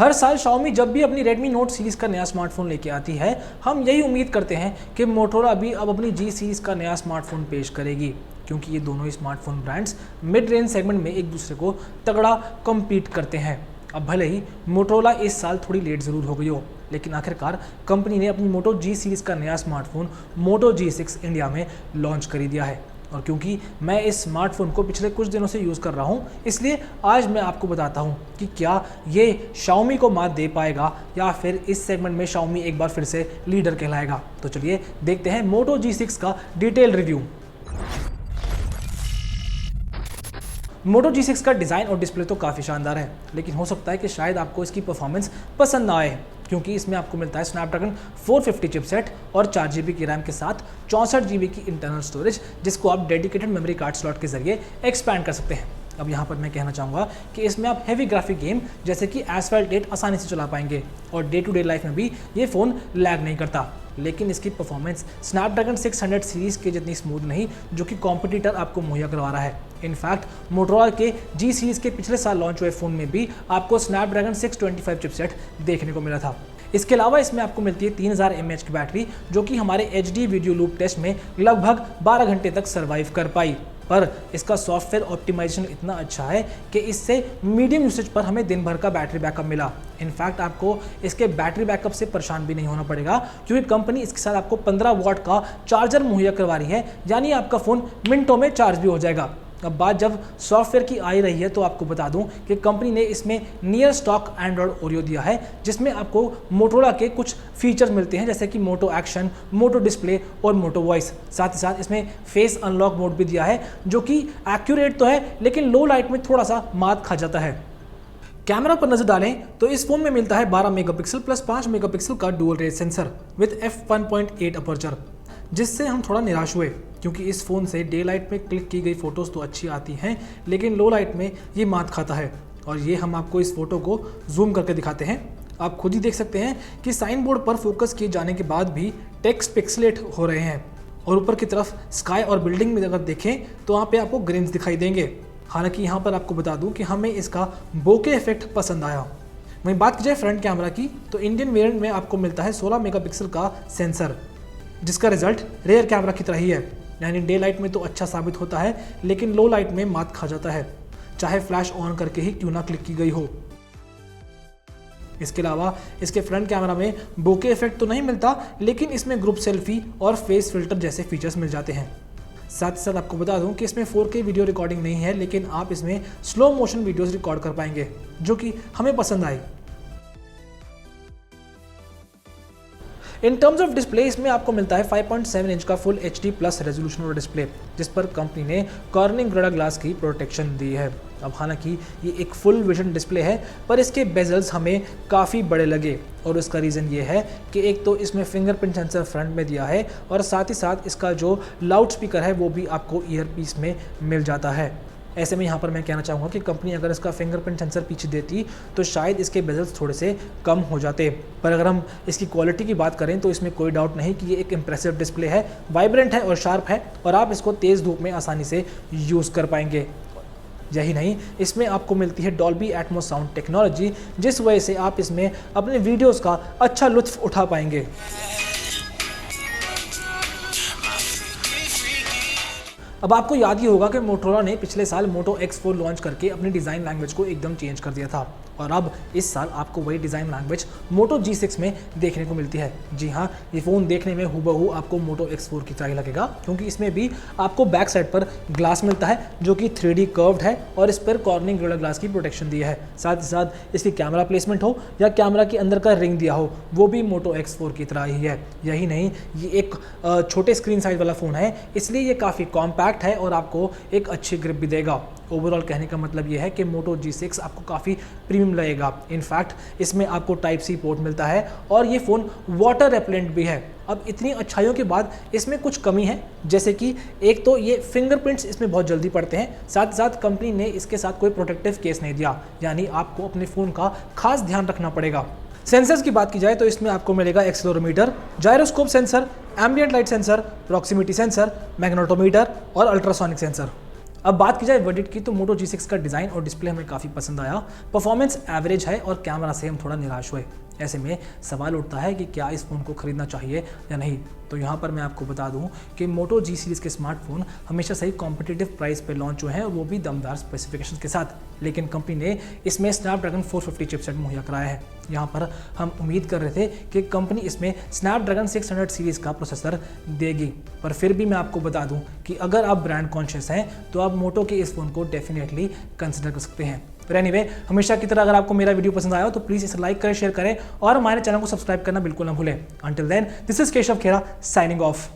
हर साल Xiaomi जब भी अपनी Redmi Note सीरीज़ का नया स्मार्टफोन लेके आती है, हम यही उम्मीद करते हैं कि Motorola भी अब अपनी G सीरीज़ का नया स्मार्टफोन पेश करेगी, क्योंकि ये दोनों ही smartphone brands mid range segment में एक दूसरे को तगड़ा कम्पीट करते हैं। अब भले ही Motorola इस साल थोड़ी लेट ज़रूर हो गई हो, लेकिन आखिरकार कंपनी ने अपनी Moto G सीरीज़ का नया स्मार्टफोन Moto G6 इंडिया में लॉन्च कर ही दिया है। और क्योंकि मैं इस स्मार्टफोन को पिछले कुछ दिनों से यूज़ कर रहा हूं, इसलिए आज मैं आपको बताता हूं कि क्या ये Xiaomi को मात दे पाएगा या फिर इस सेगमेंट में Xiaomi एक बार फिर से लीडर कहलाएगा। तो चलिए देखते हैं Moto G6 का डिटेल रिव्यू। Moto G6 का डिज़ाइन और डिस्प्ले तो काफ़ी शानदार है, लेकिन हो सकता है कि शायद आपको इसकी परफॉर्मेंस पसंद ना आए, क्योंकि इसमें आपको मिलता है स्नैपड्रैगन 450 चिपसेट और 4GB की रैम के साथ 64GB की इंटरनल स्टोरेज, जिसको आप डेडिकेटेड मेमोरी कार्ड स्लॉट के जरिए एक्सपैंड कर सकते हैं। अब यहाँ पर मैं कहना चाहूँगा कि इसमें आप हैवी ग्राफिक गेम जैसे कि Asphalt 8 आसानी से चला पाएंगे और डे टू डे लाइफ में भी ये फ़ोन लैग नहीं करता। लेकिन इसकी परफॉर्मेंस स्नैपड्रैगन 600 सीरीज़ के जितनी स्मूथ नहीं जो कि कॉम्पिटिटर आपको मुहैया करवा रहा है। इनफैक्ट Motorola के G सीरीज़ के पिछले साल लॉन्च हुए फ़ोन में भी आपको स्नैपड्रैगन 625 चिपसेट देखने को मिला था। इसके अलावा इसमें आपको मिलती है 3000 mAh की बैटरी, जो कि हमारे HD वीडियो लूप टेस्ट में लगभग 12 घंटे तक सर्वाइव कर पाई। पर इसका सॉफ्टवेयर ऑप्टिमाइजेशन इतना अच्छा है कि इससे मीडियम यूसेज पर हमें दिन भर का बैटरी बैकअप मिला। इनफैक्ट आपको इसके बैटरी बैकअप से परेशान भी नहीं होना पड़ेगा, क्योंकि कंपनी इसके साथ आपको 15 वॉट का चार्जर मुहैया करवा रही है, यानी आपका फ़ोन मिनटों में चार्ज भी हो जाएगा। अब बात जब सॉफ्टवेयर की आ रही है तो आपको बता दूं कि कंपनी ने इसमें नियर स्टॉक एंड्रॉयड ओरियो दिया है, जिसमें आपको Motorola के कुछ फीचर्स मिलते हैं जैसे कि मोटो एक्शन, मोटो डिस्प्ले और मोटो वॉइस। साथ ही साथ इसमें फेस अनलॉक मोड भी दिया है, जो कि एक्यूरेट तो है लेकिन लो लाइट में थोड़ा सा मात खा जाता है। कैमरा पर नजर डालें तो इस फोन में मिलता है 12 मेगापिक्सल प्लस 5 मेगापिक्सल का डुअल रेज सेंसर विद f1.8 अपर्चर, जिससे हम थोड़ा निराश हुए, क्योंकि इस फ़ोन से डे लाइट में क्लिक की गई फ़ोटोज़ तो अच्छी आती हैं, लेकिन लो लाइट में ये मात खाता है। और ये हम आपको इस फ़ोटो को जूम करके दिखाते हैं। आप खुद ही देख सकते हैं कि साइन बोर्ड पर फोकस किए जाने के बाद भी टेक्स्ट पिक्सलेट हो रहे हैं। और ऊपर की तरफ स्काई और बिल्डिंग में अगर देखें तो वहाँ पे आपको ग्रेन्स दिखाई देंगे। हालांकि यहाँ पर आपको बता दूँ कि हमें इसका बोके इफेक्ट पसंद आया। वहीं बात की जाए फ्रंट कैमरा की, तो इंडियन वेरिएंट में आपको मिलता है 16 मेगापिक्सल का सेंसर, जिसका रिजल्ट रेयर कैमरा की तरह ही है, यानी डे लाइट में तो अच्छा साबित होता है लेकिन लो लाइट में मात खा जाता है, चाहे फ्लैश ऑन करके ही क्यों ना क्लिक की गई हो। इसके अलावा इसके फ्रंट कैमरा में बोके इफेक्ट तो नहीं मिलता, लेकिन इसमें ग्रुप सेल्फी और फेस फिल्टर जैसे फीचर्स मिल जाते हैं। साथ ही साथ आपको बता दूं कि इसमें 4K वीडियो रिकॉर्डिंग नहीं है, लेकिन आप इसमें स्लो मोशन वीडियोस रिकॉर्ड कर पाएंगे, जो कि हमें पसंद आई। इन टर्म्स ऑफ डिस्प्ले इसमें आपको मिलता है 5.7 इंच का फुल HD प्लस रेजोल्यूशन वाला डिस्प्ले, जिस पर कंपनी ने कॉर्निंग गोरिल्ला ग्लास की प्रोटेक्शन दी है। अब हालांकि ये एक फुल विजन डिस्प्ले है, पर इसके बेजल्स हमें काफ़ी बड़े लगे, और उसका रीज़न ये है कि एक तो इसमें फिंगरप्रिंट सेंसर फ्रंट में दिया है, और साथ ही साथ इसका जो लाउड स्पीकर है वो भी आपको ईयरपीस में मिल जाता है। ऐसे में यहाँ पर मैं कहना चाहूँगा कि कंपनी अगर इसका फिंगरप्रिंट सेंसर पीछे देती तो शायद इसके बेजल्स थोड़े से कम हो जाते। पर अगर हम इसकी क्वालिटी की बात करें तो इसमें कोई डाउट नहीं कि ये एक इम्प्रेसिव डिस्प्ले है, वाइब्रेंट है और शार्प है, और आप इसको तेज़ धूप में आसानी से यूज़ कर पाएंगे। यही नहीं, इसमें आपको मिलती है डॉल्बी एटमॉस साउंड टेक्नोलॉजी, जिस वजह से आप इसमें अपने वीडियोज़ का अच्छा लुत्फ़ उठा पाएंगे। अब आपको याद ही होगा कि Motorola ने पिछले साल Moto X4 लॉन्च करके अपनी डिज़ाइन लैंग्वेज को एकदम चेंज कर दिया था, और अब इस साल आपको वही डिज़ाइन लैंग्वेज Moto G6 में देखने को मिलती है। जी हाँ, ये फ़ोन देखने में हूबहू आपको Moto X4 की तरह लगेगा, क्योंकि इसमें भी आपको बैक साइड पर ग्लास मिलता है जो कि 3D कर्व्ड है, और इस पर कॉर्निंग गोरिल्ला ग्लास की प्रोटेक्शन दी है। साथ ही साथ इसकी कैमरा प्लेसमेंट हो या कैमरा के अंदर का रिंग दिया हो, वो भी Moto X4 की तरह ही है। यही नहीं, ये एक छोटे स्क्रीन साइज वाला फ़ोन है, इसलिए ये काफ़ी कॉम्पैक्ट है और आपको एक अच्छी ग्रिप भी देगा। ओवरऑल कहने का मतलब यह है कि Moto G6 आपको काफ़ी प्रीमियम लगेगा। इनफैक्ट इसमें आपको Type-C पोर्ट मिलता है, और ये फ़ोन वाटर रेपेलेंट भी है। अब इतनी अच्छाइयों के बाद इसमें कुछ कमी है, जैसे कि एक तो ये फिंगरप्रिंट्स इसमें बहुत जल्दी पड़ते हैं, साथ ही साथ कंपनी ने इसके साथ कोई प्रोटेक्टिव केस नहीं दिया, यानी आपको अपने फ़ोन का खास ध्यान रखना पड़ेगा। सेंसर्स की बात की जाए तो इसमें आपको मिलेगा accelerometer, gyroscope sensor, ambient light sensor, proximity sensor, magnetometer और अल्ट्रासोनिक सेंसर। अब बात की जाए वर्डिक्ट की, तो मोटो G6 का डिज़ाइन और डिस्प्ले हमें काफ़ी पसंद आया। परफॉर्मेंस एवरेज है और कैमरा से हम थोड़ा निराश हुए। ऐसे में सवाल उठता है कि क्या इस फ़ोन को खरीदना चाहिए या नहीं। तो यहाँ पर मैं आपको बता दूँ कि मोटो G सीरीज़ के स्मार्टफोन हमेशा से ही कॉम्पिटिटिव प्राइस पे लॉन्च हुए हैं, और वो भी दमदार स्पेसिफिकेशन के साथ। लेकिन कंपनी ने इसमें स्नैपड्रैगन 450 चिपसेट मुहैया कराया है। यहाँ पर हम उम्मीद कर रहे थे कि कंपनी इसमें स्नैपड्रैगन 600 सीरीज़ का प्रोसेसर देगी, पर फिर भी मैं आपको बता दूं कि अगर आप ब्रांड कॉन्शियस हैं तो आप मोटो के इस फ़ोन को डेफिनेटली कंसिडर कर सकते हैं। पर एनीवे, हमेशा की तरह अगर आपको मेरा वीडियो पसंद आया हो तो प्लीज़ इसे लाइक करें, शेयर करें और हमारे चैनल को सब्सक्राइब करना बिल्कुल ना भूलें। Until then, this is Keshav Khera signing of.